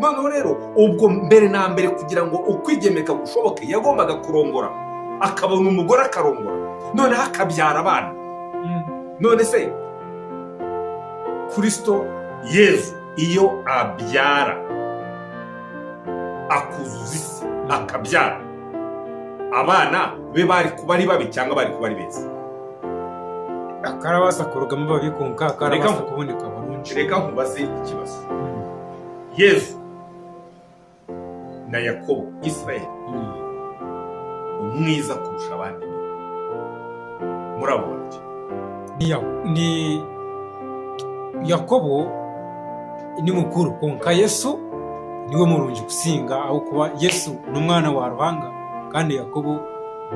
noneho rero ubwo mbere na mbere kugira ngo ukwigemeka gushoboke yagombaga kurongora, akabona umugore akarongora, noneho akabyara abana. None se Kristo Yezu iyo abyara akuzuza isi akabyara, abana be bari kuba ari babi cyangwa bari kuba ari beza? Akarabasa kurugamo babikunka, akarabasa kuboneka barunji. Reka nkubaze ikibazo. Yezu na Yakobo, Israeli, umwiza kurusha abandi murabona ni Yakobo ni mukuru konka Yesu niwe murunji gusinga, aho kuba Yesu n'umwana wa Ruhanga kandi Yakobo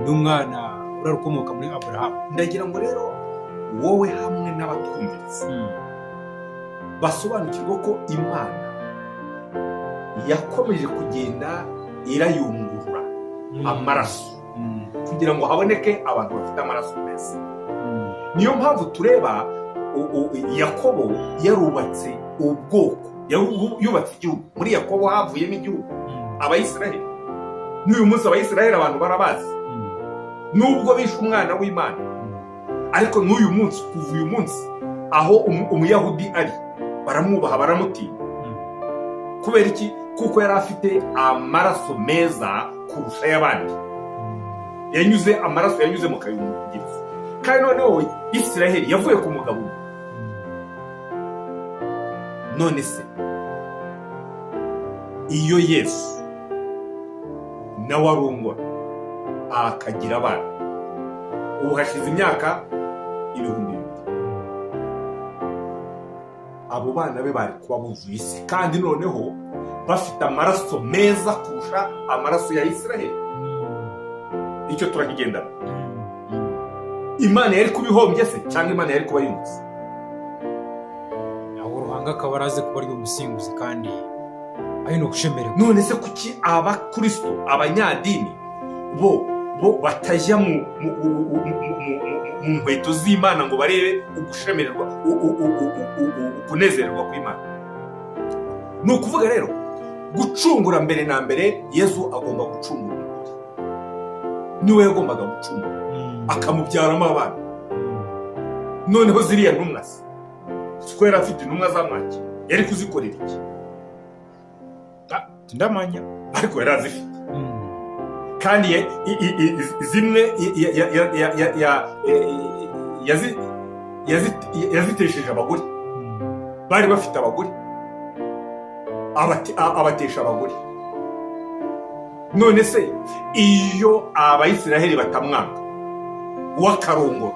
n'umwana urarukomoka muri Abrahamu. Ndagira ngo rero wowe hamwe n'abatwumviriza basobanukirwa ko Imana yakomeje kugenda irayungurura amaraso kugira ngo haboneke abantu bafite amaraso meza. Niyo mpamvu tureba Yakobo yarubatse ubwoko, yubatse igihugu. Muri Yakobo havuyemo igihugu, Abayisiraheli. N'uyu munsi Abayisiraheli abantu barabazi, nubwo bishe umwana w'Imana, ariko n'uyu munsi, kuva uyu munsi aho umuyahudi ari, baramwubaha, baramutinya. Kubera iki? Kuko yari afite amaraso meza kurusha y'abandi. Amaraso yanyuze mu kayungirizo. Kandi noneho Isiraheli yavuye ku mugabo umwe. None se iyo Yesu nawe arongora akagira abana, ubu hashize imyaka 2000, abo bana be bari kuba buzuye isi, kandi noneho bafite amaraso meza kurusha amaraso ya Isiraheli. Icyo turakigendana. Imana yari kubihombye se cyangwa Imana yari kuba yungutse? Aho Ruhanga akaba arazi kuba ari umusinguzi kandi ari no gushemererwa. None se kuki Abakristo, abanyadini bo batajya mu nkweto z'Imana ngo barebe ugushemererwa, ukunezererwa kw'Imana? Ni ukuvuga rero gucungura mbere na mbere Yesu agomba gucungura umugore. Niwe yagombaga gucungura, akamubyaramo abana. Noneho ziriya ntumwa se, kuko yari afite intumwa zamwaki, yari kuzikorera iki? Ndamanya, ariko yari azifite. Kandi zimwe yazitesheje abagore. Bari bafite abagore, abatesha abagore. None se iyo Abayisiraheli batamwanga w'akarongoro,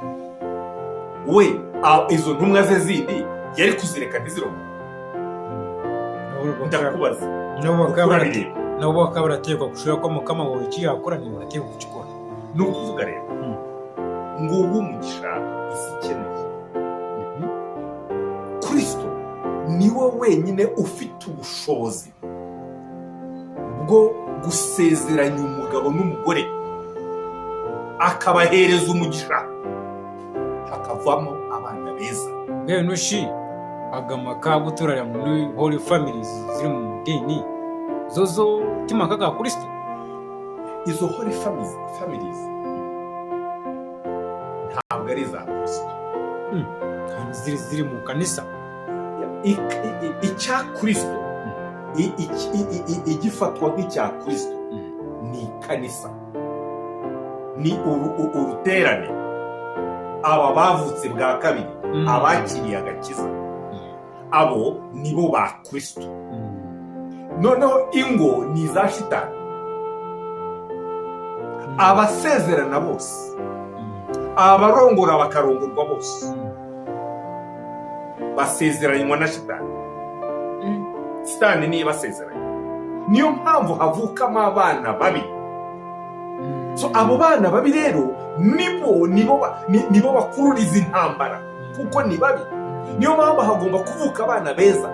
we izo ntumwa ze zindi yari kuzireka ntizirongore? Ndakubaza. Nabo bakaba barategwa gushira ko Mukama wawe iki yakora ni barategwa kugikora. Ni ukuvuga rero ngo umugisha isi ikeneye. Kristo niwe wenyine ufite ubushobozi bwo gusezeranya umugabo n'umugore, akabahereza umugisha, hakavamo abana beza. Ngewe nushi agamaka guturara muri Holy Families ziri mu dini zozo timakaga Kristo. Izo Holy Families ntabwo ari za Kristo, kandi ziri mu kanisa. Icya Kristo, igifatwa nk'icya Kristo ni kanisa, ni uruterane, aba bavutse bwa kabiri, abakiriye agakiza, abo nibo ba Kristo. Noneho ingo ni za shitani. Abasezerana bose, abarongora bakarongorwa bose, basezeranywa na shitani. Shitani niyo basezeranye. Niyo mpamvu havukamo abana babi. So abo bana babi rero nibo bakurura izi ntambara, kuko ni babi. Niyo mpamvu hagomba kuvuka abana beza,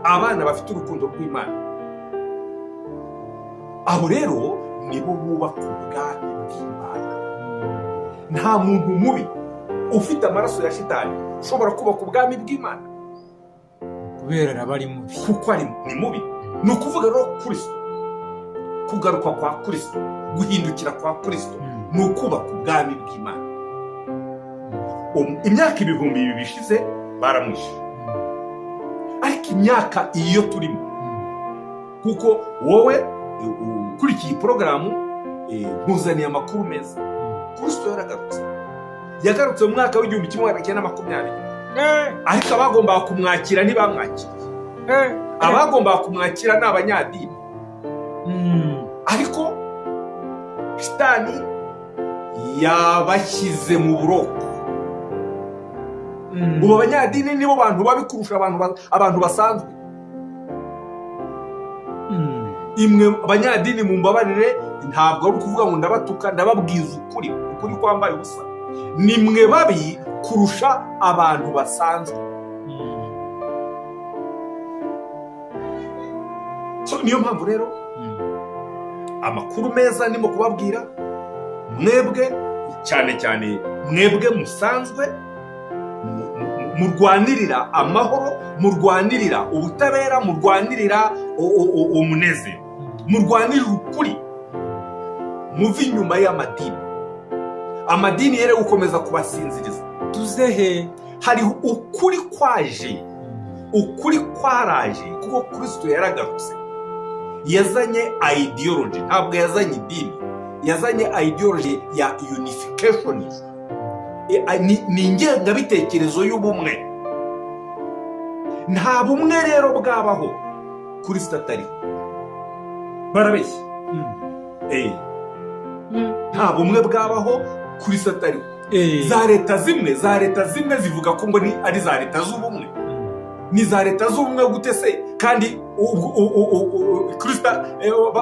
abana bafite urukundo rw'Imana. Abo rero nibo bubaka ubwami bw'Imana. Nta muntu mubi ufite amaraso ya shitani ushobora kubaka ubwami bw'Imana. kubera araba ari mubi. kuko ni mubi. Ni ukuvuga rero Kristo, kugaruka kwa Kristo, guhindukira kwa Kristo ni ukubaka ubwami bw'Imana. Imyaka 2000 bishize baramwishe, ariko imyaka iyo turimo, kuko wowe ukurikiye porogaramu nkuzaniye amakuru meza. Kristo yagarutse mu mwaka w'1920, ariko abagombaga kumwakira ntibamwakiriye. Abagombaga kumwakira ni abanyadini, ariko Shitani yabashyize mu buroko. Ubu abanyadini nibo bantu babi kurusha abantu basanzwe. Imwe abanyadini mumbabarire, ntabwo ari ukuvuga ngo ndabatuka, ndababwiza ukuri kwambaye ubusa. Nimwe babi kurusha abantu basanzwe. Niyo mpamvu rero amakuru meza ndimo kubabwira, mwebwe cyane cyane mwebwe musanzwe murwanirira amahoro, murwanirira ubutabera, murwanirira umunezero, murwanirira ukuri, muve inyuma y'amadini. Amadini yere gukomeza kubasinziriza. Tuzehe hari ukuri kwaje, ukuri kwaraje, kuko Kristo yaragarutse. Yazanye ideology, ntabwo yazanye idini, yazanye ideology ya unificationism. Ni ingengabitekerezo y'ubumwe. Nta bumwe rero bwabaho Kristo atariho. Barabeshya. Nta bumwe bwabaho Kristo atariho. Za leta zimwe zivuga ko ngo ni ari za leta z'ubumwe. Ni za leta z'ubumwe gute se kandi Kristo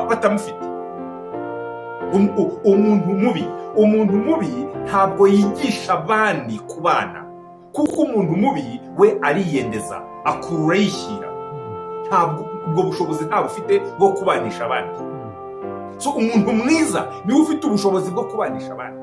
batamufite? Umuntu mubi ntabwo yigisha abandi kubana, kuko umuntu mubi we ariyendeza, akurura yishyira. Ntabwo ubwo bushobozi ntabwo ufite bwo kubanisha abandi. So umuntu mwiza niwe ufite ubushobozi bwo kubanisha abandi.